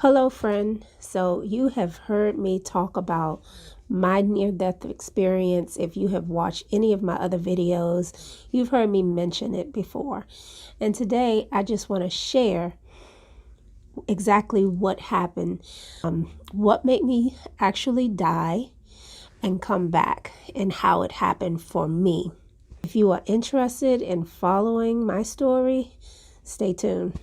Hello, friend. So, you have heard me talk about my near death experience. If you have watched any of my other videos, you've heard me mention it before. And today, I just want to share exactly what happened, what made me actually die and come back, and how it happened for me. If you are interested in following my story, stay tuned.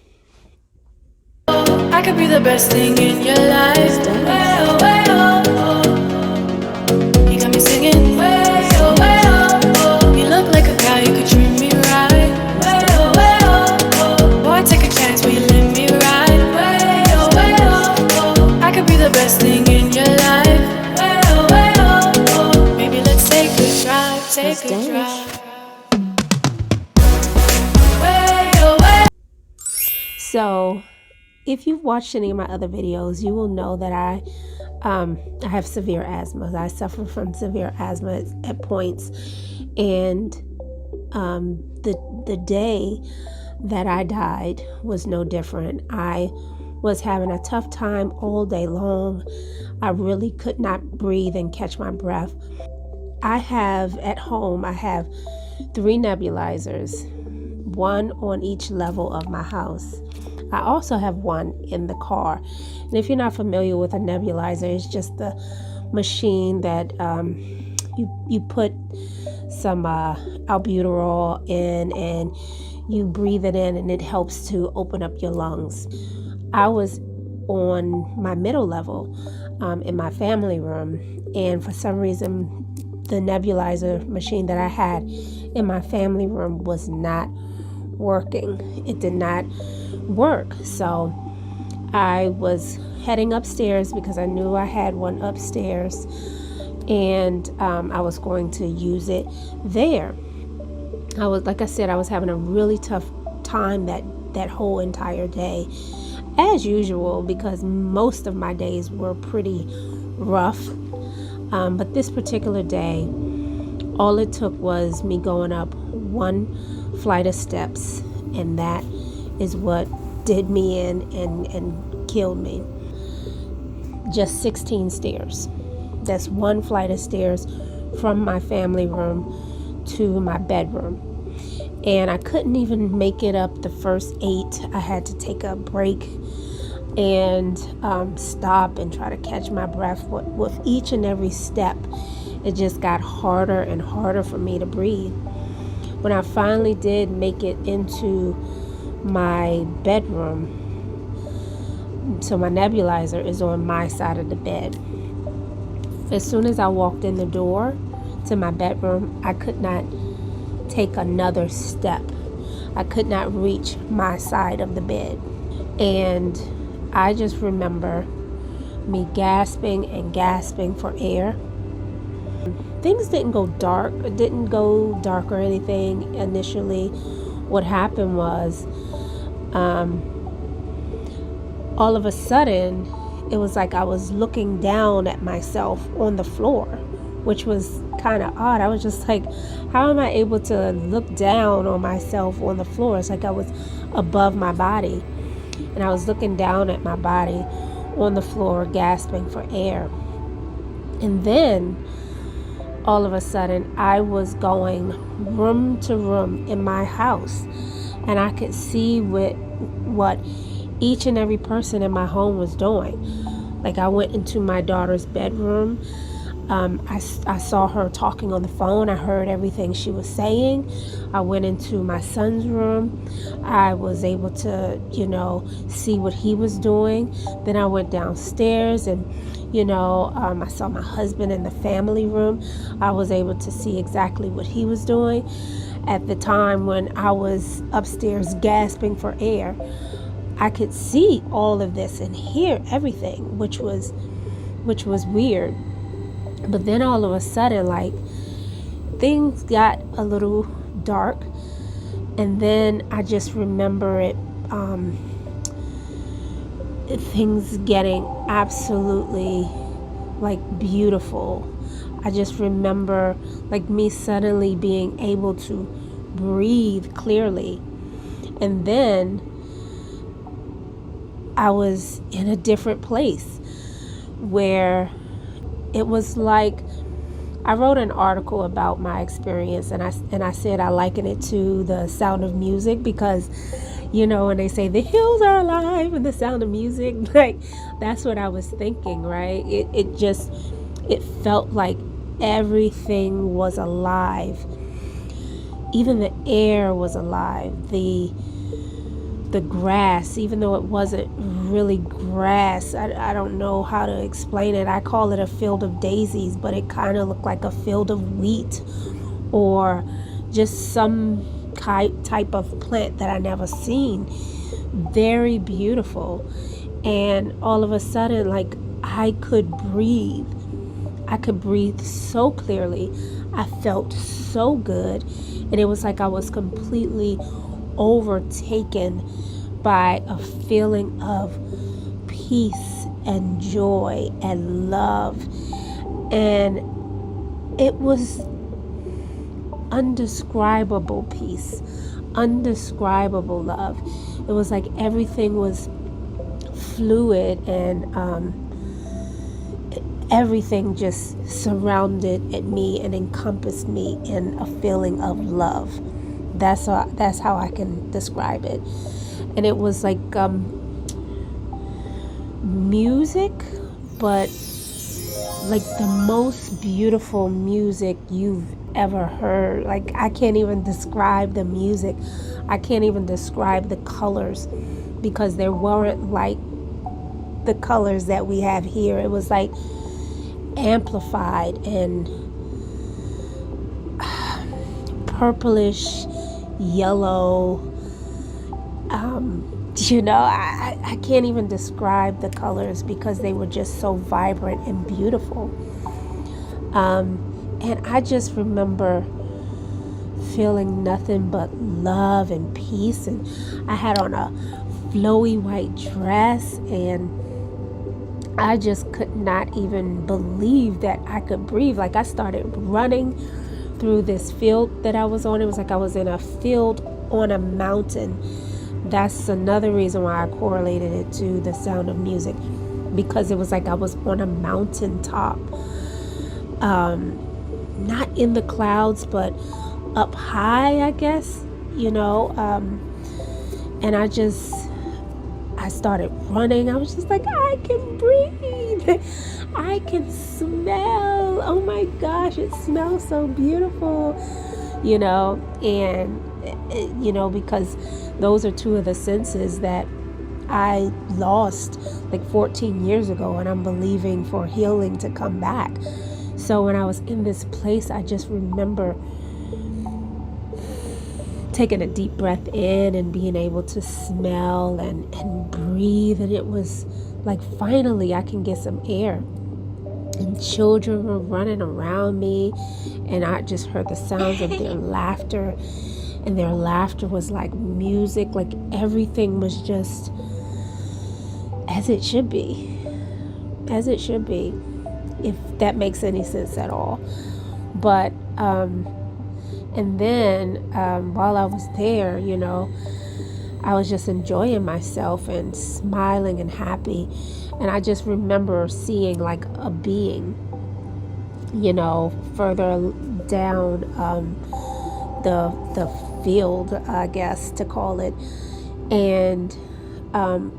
I could be the best thing in your life. Way oh, way oh, oh. You got me singing. Way oh, way oh, oh. You look like a guy who could treat me right. Way oh, oh. Boy, take a chance, will you let me ride? Way oh, oh. I could be the best thing in your life. Way oh, oh. Maybe let's take a drive, take a drive. So, if you've watched any of my other videos, you will know that I have severe asthma. I suffer from severe asthma at points, and the day that I died was no different. I was having a tough time all day long. I really could not breathe and catch my breath. I have 3 nebulizers, one on each level of my house. I also have one in the car. And if you're not familiar with a nebulizer, it's just the machine that you put some albuterol in and you breathe it in, and it helps to open up your lungs. I was on my middle level in my family room, and for some reason the nebulizer machine that I had in my family room was not working. It did not work. So I was heading upstairs because I knew I had one upstairs, and I was going to use it there. Like I said, I was having a really tough time that whole entire day, as usual, because most of my days were pretty rough. But this particular day, all it took was me going up one flight of steps, and that is what did me in and killed me. Just 16 stairs. That's one flight of stairs from my family room to my bedroom. And I couldn't even make it up the first 8. I had to take a break and stop and try to catch my breath. With each and every step, it just got harder and harder for me to breathe. When I finally did make it into my bedroom, so my nebulizer is on my side of the bed. As soon as I walked in the door to my bedroom, I could not take another step. I could not reach my side of the bed. And I just remember me gasping and gasping for air. Things didn't go dark. It didn't go dark or anything initially. What happened was, all of a sudden, it was like I was looking down at myself on the floor, which was kind of odd. I was just like, how am I able to look down on myself on the floor? It's like I was above my body, and I was looking down at my body on the floor, gasping for air. And then all of a sudden, I was going room to room in my house, and I could see what each and every person in my home was doing. Like, I went into my daughter's bedroom. I saw her talking on the phone. I heard everything she was saying. I went into my son's room. I was able to, see what he was doing. Then I went downstairs and, I saw my husband in the family room. I was able to see exactly what he was doing. At the time when I was upstairs gasping for air, I could see all of this and hear everything, which was weird. But then all of a sudden, like, things got a little dark, and then I just remember things getting absolutely, like, beautiful. I just remember, like, me suddenly being able to breathe clearly, and then I was in a different place where it was like, I wrote an article about my experience, and I said I liken it to the Sound of Music, because when they say the hills are alive and the sound of music, like that's what I was thinking, right? It felt like everything was alive. Even the air was alive. The grass, even though it wasn't really grass, I don't know how to explain it. I call it a field of daisies, but it kind of looked like a field of wheat, or just some type of plant that I never seen. Very beautiful. And all of a sudden, like, I could breathe so clearly. I felt so good, and it was like I was completely overtaken by a feeling of peace and joy and love. And it was undescribable peace, undescribable love. It was like everything was fluid, and everything just surrounded me and encompassed me in a feeling of love. That's how I can describe it. And it was like music, but like the most beautiful music you've ever heard. Like, I can't even describe the music. I can't even describe the colors, because there weren't like the colors that we have here. It was like amplified and purplish yellow. I can't even describe the colors, because they were just so vibrant and beautiful. And I just remember feeling nothing but love and peace. And I had on a flowy white dress, and I just could not even believe that I could breathe. Like, I started running through this field that I was on. It was like I was in a field on a mountain. That's another reason why I correlated it to the Sound of Music, because it was like I was on a mountaintop, not in the clouds, but up high, I guess, and I started running. I was just like, I can breathe. I can smell. Oh my gosh, it smells so beautiful, and, because those are two of the senses that I lost like 14 years ago, and I'm believing for healing to come back. So when I was in this place, I just remember taking a deep breath in and being able to smell and breathe. And it was like, finally I can get some air. And children were running around me, and I just heard the sounds of their laughter. And their laughter was like music. Like, everything was just as it should be. As it should be. If that makes any sense at all. But and then while I was there, I was just enjoying myself and smiling and happy. And I just remember seeing like a being, further down the field, I guess to call it. And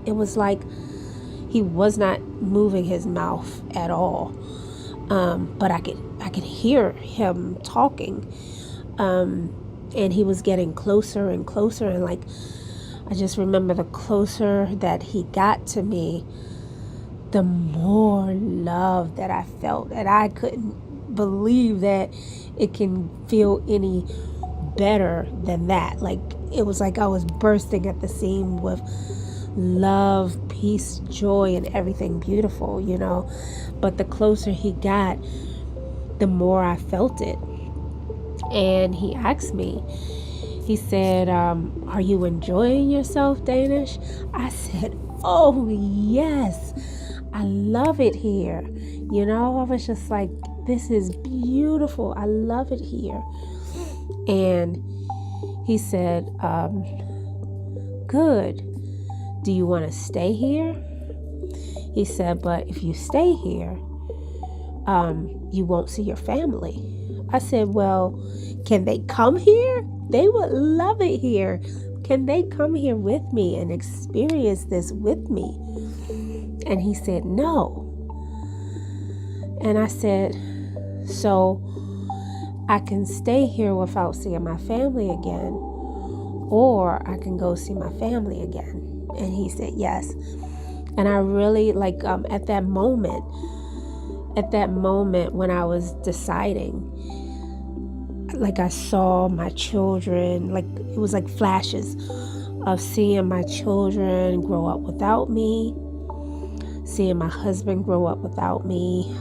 it was like he was not moving his mouth at all, but I could hear him talking, and he was getting closer and closer. And like, I just remember the closer that he got to me, the more love that I felt. And I couldn't believe that it can feel any better than that. Like, it was like I was bursting at the seam with love, peace, joy, and everything beautiful, But the closer he got, the more I felt it. And he asked me, he said, are you enjoying yourself, Daanish? I said, oh yes, I love it here. I was just like, this is beautiful. I love it here. And he said, good. do you want to stay here? He said, but if you stay here, you won't see your family. I said, well, can they come here? They would love it here. Can they come here with me and experience this with me? And he said, no. And I said, so I can stay here without seeing my family again, or I can go see my family again. And he said, yes. And I really, at that moment when I was deciding, I saw my children, it was like flashes of seeing my children grow up without me, seeing my husband grow up without me,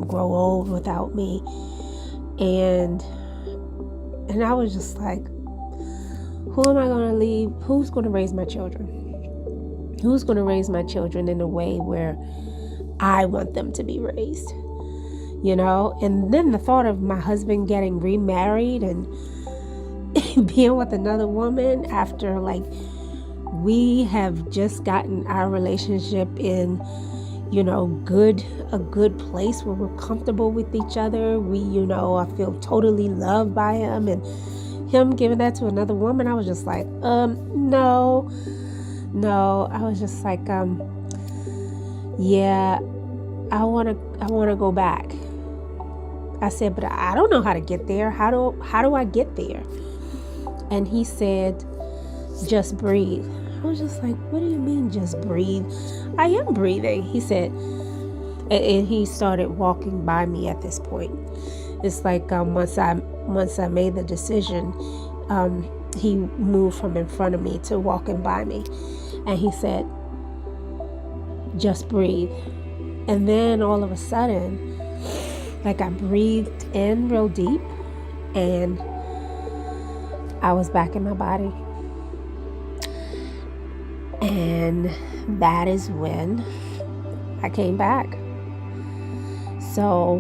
grow old without me. And I was just like, who am I going to leave? Who's going to raise my children? Who's going to raise my children in a way where I want them to be raised? And then the thought of my husband getting remarried and being with another woman after we have just gotten our relationship in a good place where we're comfortable with each other. I feel totally loved by him, and him giving that to another woman, I was just like, no. I was just like, yeah, I want to go back. I said, but I don't know how to get there. How do I get there? And he said, just breathe. I was just like, what do you mean just breathe? I am breathing. He said, and he started walking by me at this point. It's like once I made the decision, he moved from in front of me to walking by me. And he said, just breathe. And then all of a sudden, I breathed in real deep and I was back in my body. And that is when I came back. So,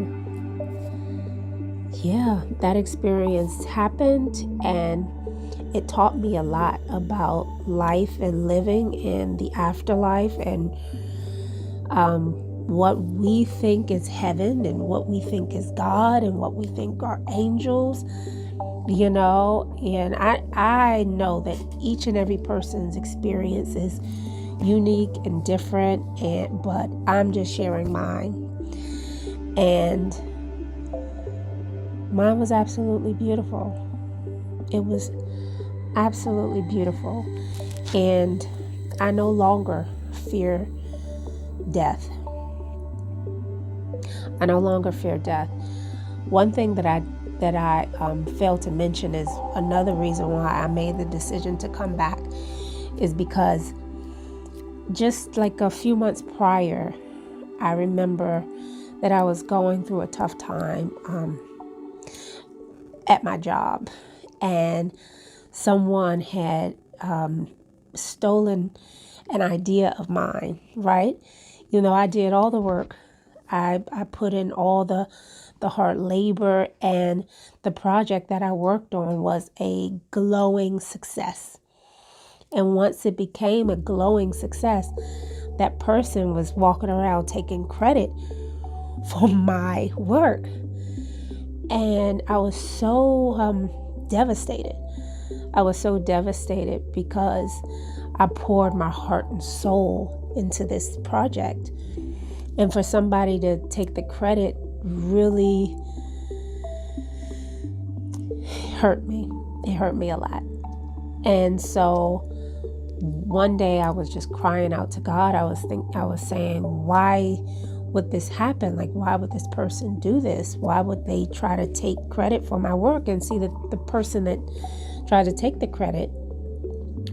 yeah, that experience happened and it taught me a lot about life and living in the afterlife and what we think is heaven and what we think is God and what we think are angels, and I know that each and every person's experience is unique and different, but I'm just sharing mine, and mine was absolutely beautiful. It was absolutely beautiful, and I no longer fear death. I no longer fear death. One thing that I failed to mention is another reason why I made the decision to come back is because just a few months prior, I remember that I was going through a tough time at my job, and someone had stolen an idea of mine, right? I did all the work. I put in all the hard labor, and the project that I worked on was a glowing success. And once it became a glowing success, that person was walking around taking credit for my work. And I was so devastated. I was so devastated because I poured my heart and soul into this project. And for somebody to take the credit really hurt me. It hurt me a lot. And so one day I was just crying out to God. I was saying, why would this happen? Why would this person do this? Why would they try to take credit for my work? And see that the person that tried to take the credit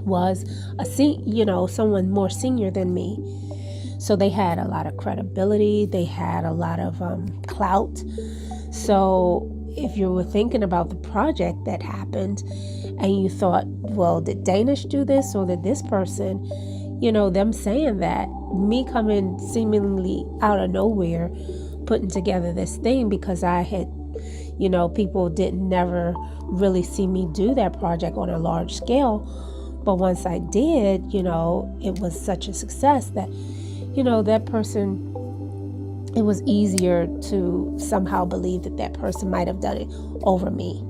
was someone more senior than me. So they had a lot of credibility. They had a lot of clout. So if you were thinking about the project that happened and you thought, well, did Daanish do this or did this person, them saying that, me coming seemingly out of nowhere, putting together this thing because I had, people didn't never really see me do that project on a large scale. But once I did, it was such a success that, that person, it was easier to somehow believe that person might have done it over me.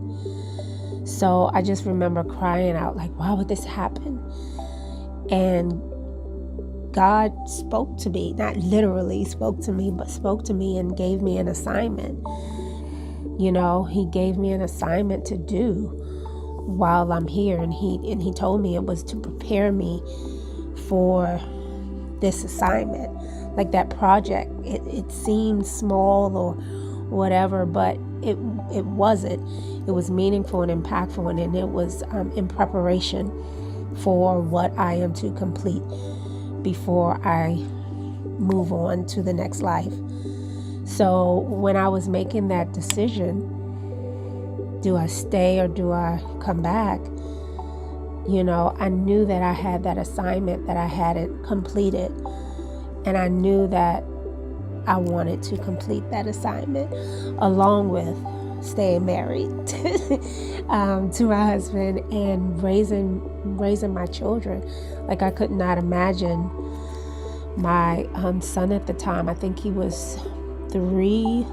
So I just remember crying out like, why would this happen? And God spoke to me, not literally spoke to me, but spoke to me and gave me an assignment. He gave me an assignment to do while I'm here. And he told me it was to prepare me for this assignment. Like that project, it seemed small or whatever, but it wasn't. It was meaningful and impactful, and it was in preparation for what I am to complete before I move on to the next life. So when I was making that decision, do I stay or do I come back? I knew that I had that assignment that I hadn't completed, and I knew that I wanted to complete that assignment along with staying married to my husband and raising my children. Like, I could not imagine my son at the time. I think he was 3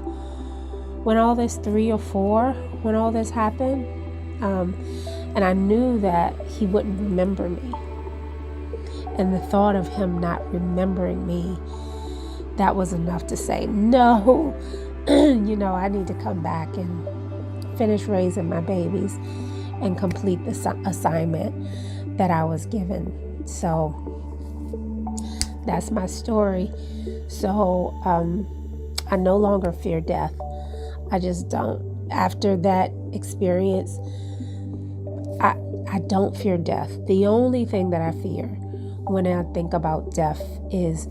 when all this, 3 or 4 when all this happened. And I knew that he wouldn't remember me. And the thought of him not remembering me, that was enough to say, no, I need to come back and finish raising my babies and complete the assignment that I was given. So that's my story. So I no longer fear death. I just don't. After that experience, I don't fear death. The only thing that I fear when I think about death is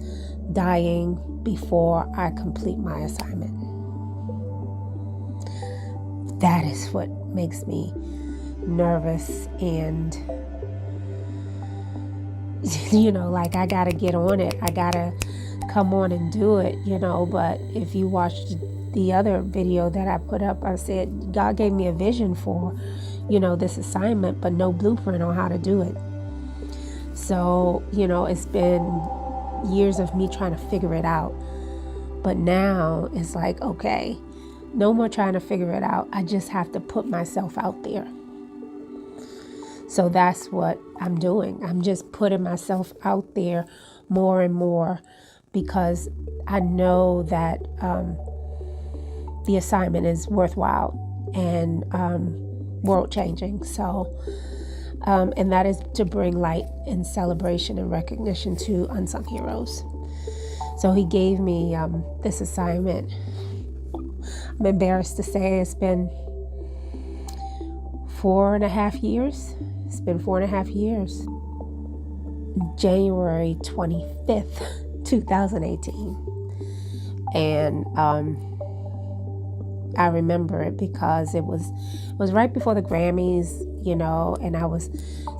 dying before I complete my assignment. That is what makes me nervous, and like, I gotta get on it. I gotta come on and do it, but if you watched the other video that I put up, I said God gave me a vision for this assignment, but no blueprint on how to do it. So it's been years of me trying to figure it out, but now it's like, okay, no more trying to figure it out. I just have to put myself out there. So that's what I'm doing. I'm just putting myself out there more and more, because I know that the assignment is worthwhile and world changing. So, and that is to bring light and celebration and recognition to unsung heroes. So he gave me this assignment. I'm embarrassed to say it's been 4.5 years. It's been 4.5 years. January 25th, 2018. And I remember it because it was right before the Grammys, and I was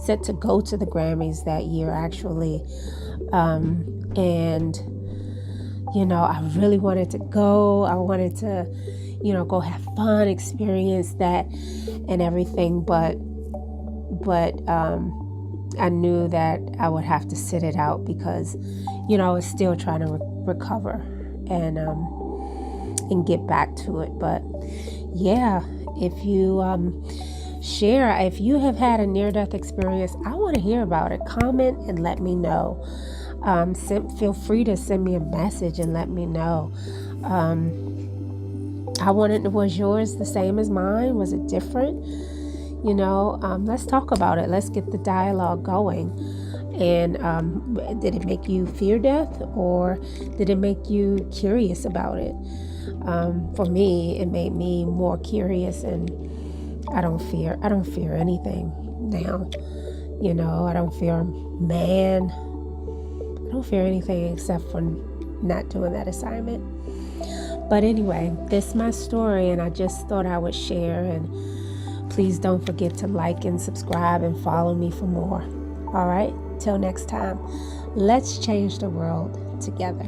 set to go to the Grammys that year, actually. And I really wanted to go. I wanted to, go have fun, experience that and everything. But I knew that I would have to sit it out because, I was still trying to recover and get back to it. But yeah, if you share, if you have had a near-death experience, I want to hear about it. Comment and let me know. Feel free to send me a message and let me know. Was yours the same as mine? Was it different? Let's talk about it. Let's get the dialogue going. And did it make you fear death, or did it make you curious about it? For me, it made me more curious, and I don't fear anything now. I don't fear man. I don't fear anything except for not doing that assignment. But anyway, this is my story, and I just thought I would share. And please don't forget to like and subscribe and follow me for more. All right, till next time, let's change the world together.